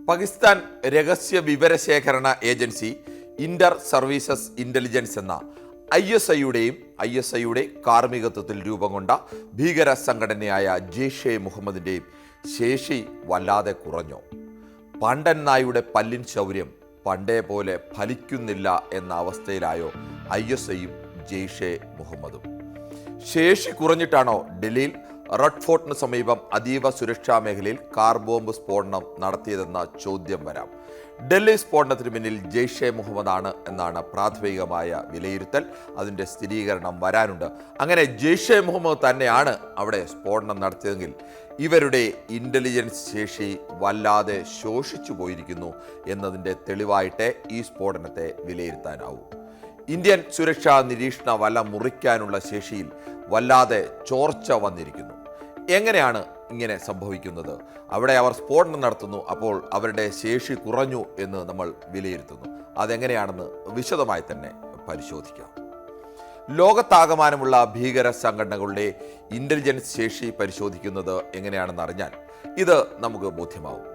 പാകിസ്ഥാൻ രഹസ്യ വിവരശേഖരണ agency Inter services intelligence എന്ന ഐഎസ്ഐയുടെ കാർമ്മികത്വത്തിൽ രൂപം കൊണ്ട ഭീകര സംഘടനയായ ജെയ്ഷെ മുഹമ്മദിൻ്റെയും ശേഷി വല്ലാതെ കുറഞ്ഞു. പാണ്ഡൻ നായുടെ പല്ലിൻ ശൗര്യം പണ്ടേ പോലെ ഫലിക്കുന്നില്ല എന്ന അവസ്ഥയിലായോ ഐഎസ്ഐയും ജെയ്ഷെ മുഹമ്മദും? ശേഷി കുറഞ്ഞിട്ടാണോ ഡൽഹിയിൽ റെഡ് ഫോർട്ടിന് സമീപം അതീവ സുരക്ഷാ മേഖലയിൽ കാർ ബോംബ് സ്ഫോടനം നടത്തിയതെന്ന ചോദ്യം വരാം. ഡൽഹി സ്ഫോടനത്തിന് പിന്നിൽ ജെയ്ഷെ മുഹമ്മദാണ് എന്നാണ് പ്രാഥമികമായ വിലയിരുത്തൽ. അതിൻ്റെ സ്ഥിരീകരണം വരാനുണ്ട്. അങ്ങനെ ജെയ്ഷെ മുഹമ്മദ് തന്നെയാണ് അവിടെ സ്ഫോടനം നടത്തിയതെങ്കിൽ ഇവരുടെ ഇൻ്റലിജൻസ് ശേഷി വല്ലാതെ ശോഷിച്ചു പോയിരിക്കുന്നു എന്നതിൻ്റെ തെളിവായിട്ടേ ഈ സ്ഫോടനത്തെ വിലയിരുത്താനാവൂ. ഇന്ത്യൻ സുരക്ഷാ നിരീക്ഷണ വല മുറിക്കാനുള്ള ശേഷിയിൽ വല്ലാതെ ചോർച്ച വന്നിരിക്കുന്നു. എങ്ങനെയാണ് ഇങ്ങനെ സംഭവിക്കുന്നത്? അവിടെ അവർ സ്ഫോടനം നടത്തുന്നു, അപ്പോൾ അവരുടെ ശേഷി കുറഞ്ഞു എന്ന് നമ്മൾ വിലയിരുത്തുന്നു. അതെങ്ങനെയാണെന്ന് വിശദമായി തന്നെ പരിശോധിക്കാം. ലോകത്താകമാനമുള്ള ഭീകര സംഘടനകളുടെ ഇൻ്റലിജൻസ് ശേഷി പരിശോധിക്കുന്നത് എങ്ങനെയാണെന്ന് അറിഞ്ഞാൽ ഇത് നമുക്ക് ബോധ്യമാവും.